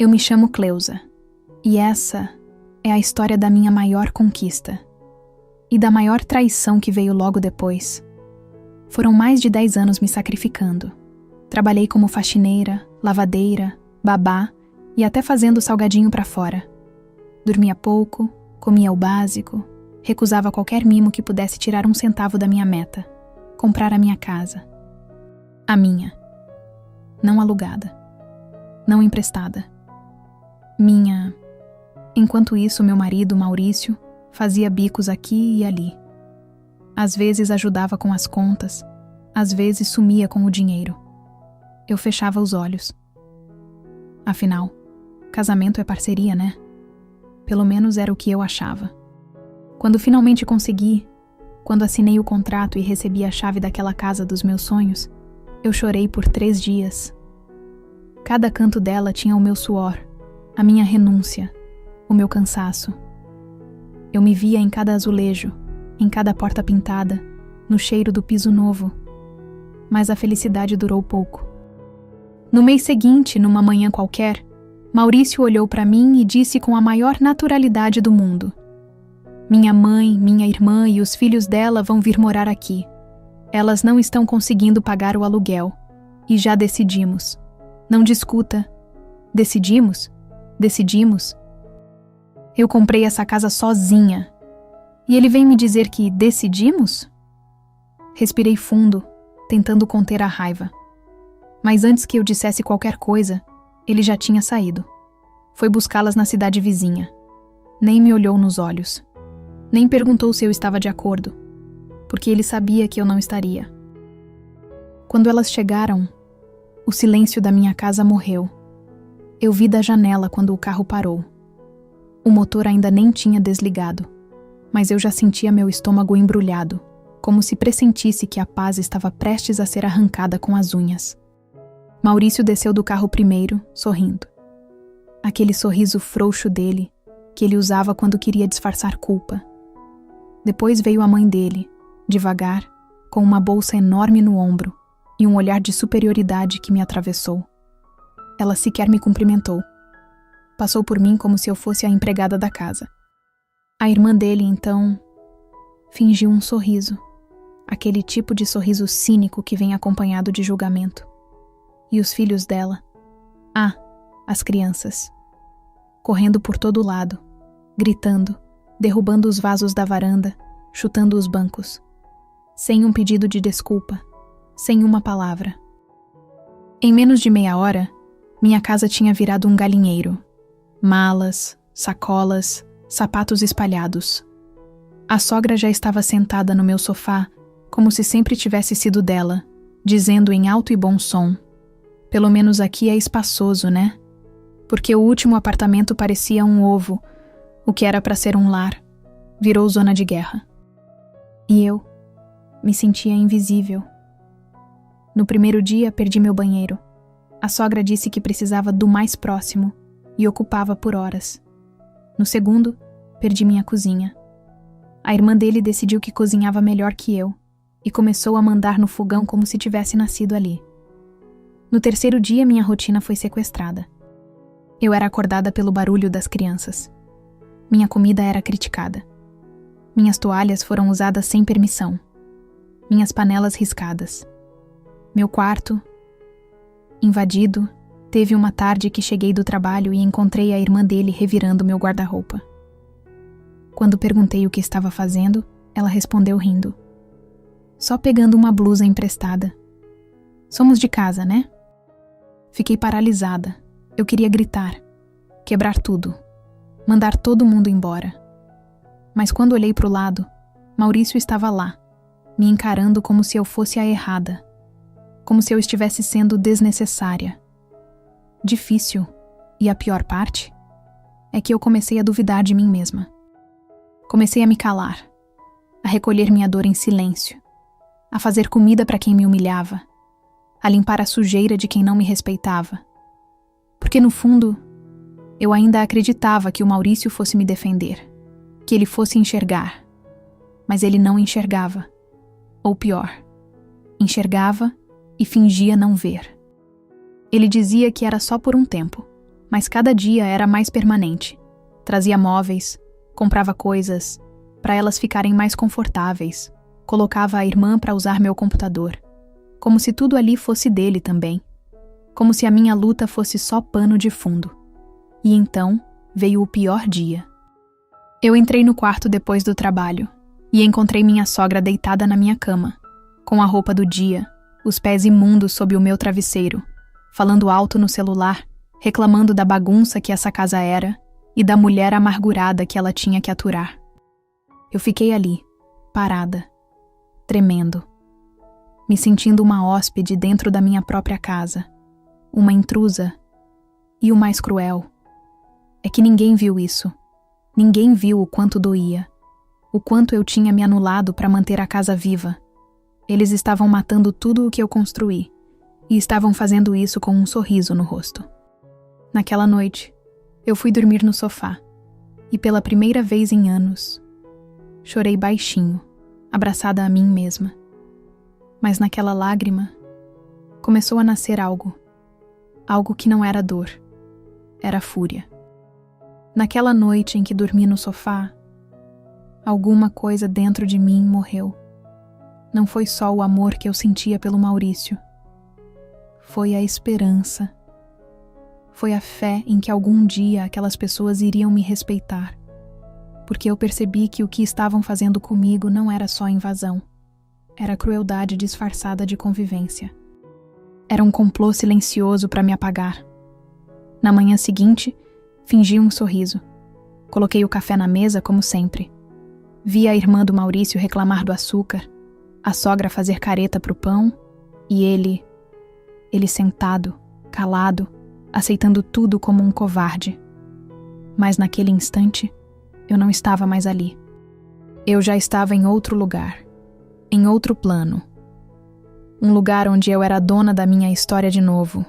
Eu me chamo Cleusa, e essa é a história da minha maior conquista e da maior traição que veio logo depois. Foram mais de 10 anos me sacrificando. Trabalhei como faxineira, lavadeira, babá e até fazendo salgadinho pra fora. Dormia pouco, comia o básico, recusava qualquer mimo que pudesse tirar 1 centavo da minha meta: comprar a minha casa. A minha. Não alugada. Não emprestada. Minha. Enquanto isso, meu marido, Maurício, fazia bicos aqui e ali. Às vezes ajudava com as contas, às vezes sumia com o dinheiro. Eu fechava os olhos. Afinal, casamento é parceria, né? Pelo menos era o que eu achava. Quando finalmente consegui, quando assinei o contrato e recebi a chave daquela casa dos meus sonhos, eu chorei por 3 dias. Cada canto dela tinha o meu suor, a minha renúncia, o meu cansaço. Eu me via em cada azulejo, em cada porta pintada, no cheiro do piso novo. Mas a felicidade durou pouco. No mês seguinte, numa manhã qualquer, Maurício olhou para mim e disse com a maior naturalidade do mundo: "Minha mãe, minha irmã e os filhos dela vão vir morar aqui. Elas não estão conseguindo pagar o aluguel. E já decidimos. Não discuta. Decidimos? Decidimos. Eu comprei essa casa sozinha. E ele vem me dizer que decidimos?" Respirei fundo, tentando conter a raiva. Mas antes que eu dissesse qualquer coisa, ele já tinha saído. Foi buscá-las na cidade vizinha. Nem me olhou nos olhos. Nem perguntou se eu estava de acordo, porque ele sabia que eu não estaria. Quando elas chegaram, o silêncio da minha casa morreu. Eu vi da janela quando o carro parou. O motor ainda nem tinha desligado, mas eu já sentia meu estômago embrulhado, como se pressentisse que a paz estava prestes a ser arrancada com as unhas. Maurício desceu do carro primeiro, sorrindo. Aquele sorriso frouxo dele, que ele usava quando queria disfarçar culpa. Depois veio a mãe dele, devagar, com uma bolsa enorme no ombro e um olhar de superioridade que me atravessou. Ela sequer me cumprimentou. Passou por mim como se eu fosse a empregada da casa. A irmã dele, então, fingiu um sorriso, aquele tipo de sorriso cínico que vem acompanhado de julgamento. E os filhos dela? As crianças. Correndo por todo lado, gritando, derrubando os vasos da varanda, chutando os bancos. Sem um pedido de desculpa, sem uma palavra. Em menos de meia hora, minha casa tinha virado um galinheiro. Malas, sacolas, sapatos espalhados. A sogra já estava sentada no meu sofá, como se sempre tivesse sido dela, dizendo em alto e bom som: "Pelo menos aqui é espaçoso, né?" Porque o último apartamento parecia um ovo, o que era para ser um lar, virou zona de guerra. E eu me sentia invisível. No primeiro dia, perdi meu banheiro. A sogra disse que precisava do mais próximo e ocupava por horas. No segundo, perdi minha cozinha. A irmã dele decidiu que cozinhava melhor que eu e começou a mandar no fogão como se tivesse nascido ali. No terceiro dia, minha rotina foi sequestrada. Eu era acordada pelo barulho das crianças. Minha comida era criticada. Minhas toalhas foram usadas sem permissão. Minhas panelas riscadas. Meu quarto, invadido, teve uma tarde que cheguei do trabalho e encontrei a irmã dele revirando meu guarda-roupa. Quando perguntei o que estava fazendo, ela respondeu rindo: "Só pegando uma blusa emprestada. Somos de casa, né?" Fiquei paralisada. Eu queria gritar, quebrar tudo, mandar todo mundo embora. Mas quando olhei para o lado, Maurício estava lá, me encarando como se eu fosse a errada, como se eu estivesse sendo desnecessária. Difícil, e a pior parte, é que eu comecei a duvidar de mim mesma. Comecei a me calar, a recolher minha dor em silêncio, a fazer comida para quem me humilhava, a limpar a sujeira de quem não me respeitava. Porque no fundo, eu ainda acreditava que o Maurício fosse me defender, que ele fosse enxergar. Mas ele não enxergava. Ou pior, enxergava e fingia não ver. Ele dizia que era só por um tempo, Mas cada dia era mais permanente. Trazia móveis, comprava coisas, para elas ficarem mais confortáveis. Colocava a irmã para usar meu computador. Como se tudo ali fosse dele também. Como se a minha luta fosse só pano de fundo. E então veio o pior dia. Eu entrei no quarto depois do trabalho e encontrei minha sogra deitada na minha cama, com a roupa do dia, os pés imundos sob o meu travesseiro, falando alto no celular, reclamando da bagunça que essa casa era e da mulher amargurada que ela tinha que aturar. Eu fiquei ali, parada, tremendo, me sentindo uma hóspede dentro da minha própria casa, uma intrusa. E o mais cruel é que ninguém viu isso. Ninguém viu o quanto doía, o quanto eu tinha me anulado para manter a casa viva. Eles estavam matando tudo o que eu construí e estavam fazendo isso com um sorriso no rosto. Naquela noite, eu fui dormir no sofá e pela primeira vez em anos, chorei baixinho, abraçada a mim mesma. Mas naquela lágrima, começou a nascer algo que não era dor, era fúria. Naquela noite em que dormi no sofá, alguma coisa dentro de mim morreu. Não foi só o amor que eu sentia pelo Maurício. Foi a esperança. Foi a fé em que algum dia aquelas pessoas iriam me respeitar. Porque eu percebi que o que estavam fazendo comigo não era só invasão. Era crueldade disfarçada de convivência. Era um complô silencioso para me apagar. Na manhã seguinte, fingi um sorriso. Coloquei o café na mesa como sempre. Vi a irmã do Maurício reclamar do açúcar, a sogra fazer careta pro pão e ele sentado, calado, aceitando tudo como um covarde. Mas naquele instante, eu não estava mais ali. Eu já estava em outro lugar, em outro plano. Um lugar onde eu era dona da minha história de novo.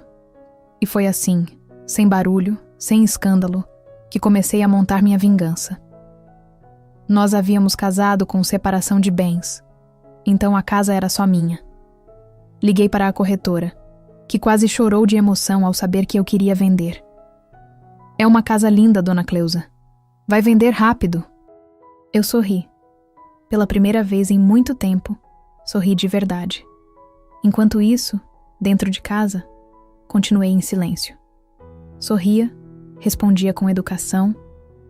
E foi assim, sem barulho, sem escândalo, que comecei a montar minha vingança. Nós havíamos casado com separação de bens, então a casa era só minha. Liguei para a corretora, que quase chorou de emoção ao saber que eu queria vender. É uma casa linda, dona Cleusa. Vai vender rápido. Eu sorri. Pela primeira vez em muito tempo, sorri de verdade. Enquanto isso, dentro de casa, continuei em silêncio. Sorria, respondia com educação,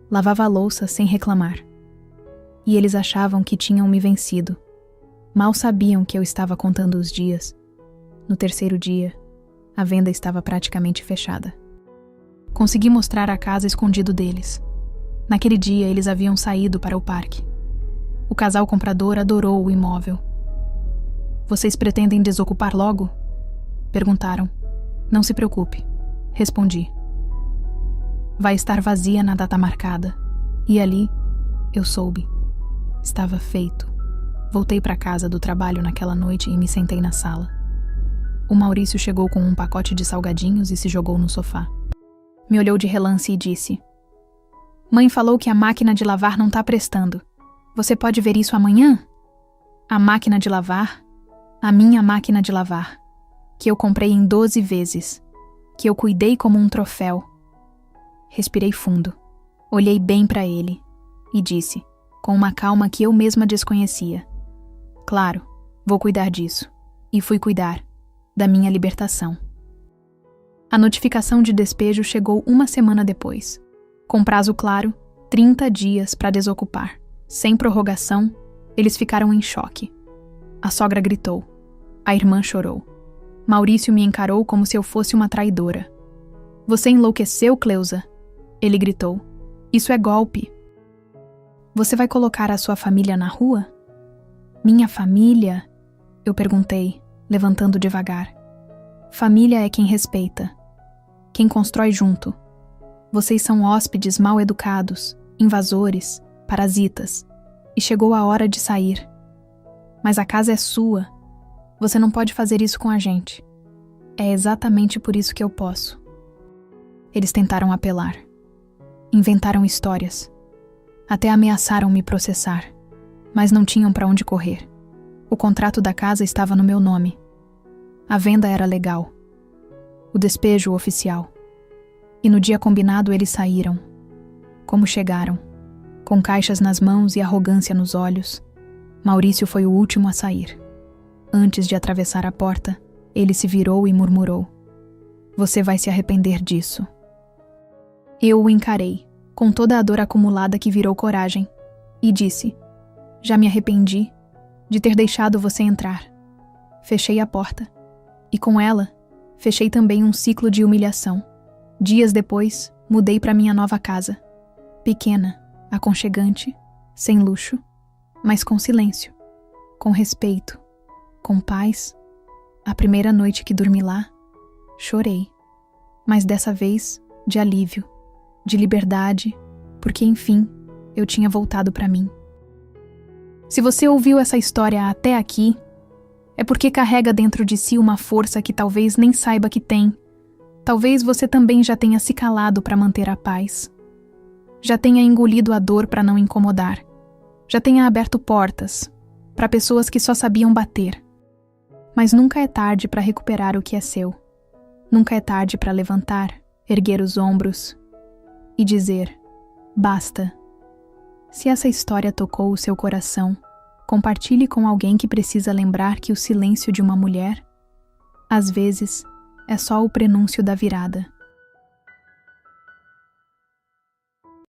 lavava a louça sem reclamar. E eles achavam que tinham me vencido. Mal sabiam que eu estava contando os dias. No terceiro dia, a venda estava praticamente fechada. Consegui mostrar a casa escondido deles. Naquele dia, eles haviam saído para o parque. O casal comprador adorou o imóvel. Vocês pretendem desocupar logo? Perguntaram. Não se preocupe, respondi. Vai estar vazia na data marcada. E ali, eu soube. Estava feito. Voltei para casa do trabalho naquela noite e me sentei na sala. O Maurício chegou com um pacote de salgadinhos e se jogou no sofá. Me olhou de relance e disse: Mãe falou que a máquina de lavar não tá prestando. Você pode ver isso amanhã? A máquina de lavar? A minha máquina de lavar. Que eu comprei em 12 vezes. Que eu cuidei como um troféu. Respirei fundo. Olhei bem para ele. E disse, com uma calma que eu mesma desconhecia: Claro, vou cuidar disso. E fui cuidar. Da minha libertação. A notificação de despejo chegou uma semana depois. Com prazo claro, 30 dias para desocupar. Sem prorrogação, eles ficaram em choque. A sogra gritou. A irmã chorou. Maurício me encarou como se eu fosse uma traidora. Você enlouqueceu, Cleusa? Ele gritou. Isso é golpe. Você vai colocar a sua família na rua? Minha família? Eu perguntei, levantando devagar. Família é quem respeita. Quem constrói junto. Vocês são hóspedes mal educados, invasores, parasitas. E chegou a hora de sair. Mas a casa é sua. Você não pode fazer isso com a gente. É exatamente por isso que eu posso. Eles tentaram apelar. Inventaram histórias. Até ameaçaram me processar. Mas não tinham para onde correr. O contrato da casa estava no meu nome. A venda era legal. O despejo oficial. E no dia combinado eles saíram. Como chegaram, com caixas nas mãos e arrogância nos olhos, Maurício foi o último a sair. Antes de atravessar a porta, ele se virou e murmurou: "Você vai se arrepender disso." Eu o encarei, com toda a dor acumulada que virou coragem, e disse: "Já me arrependi de ter deixado você entrar." Fechei a porta, e com ela, fechei também um ciclo de humilhação. Dias depois, mudei para minha nova casa. Pequena, aconchegante, sem luxo, mas com silêncio, com respeito, com paz. A primeira noite que dormi lá, chorei, mas dessa vez de alívio, de liberdade, porque enfim, eu tinha voltado para mim. Se você ouviu essa história até aqui, é porque carrega dentro de si uma força que talvez nem saiba que tem. Talvez você também já tenha se calado para manter a paz. Já tenha engolido a dor para não incomodar. Já tenha aberto portas para pessoas que só sabiam bater. Mas nunca é tarde para recuperar o que é seu. Nunca é tarde para levantar, erguer os ombros e dizer: basta. Se essa história tocou o seu coração, compartilhe com alguém que precisa lembrar que o silêncio de uma mulher, às vezes, é só o prenúncio da virada.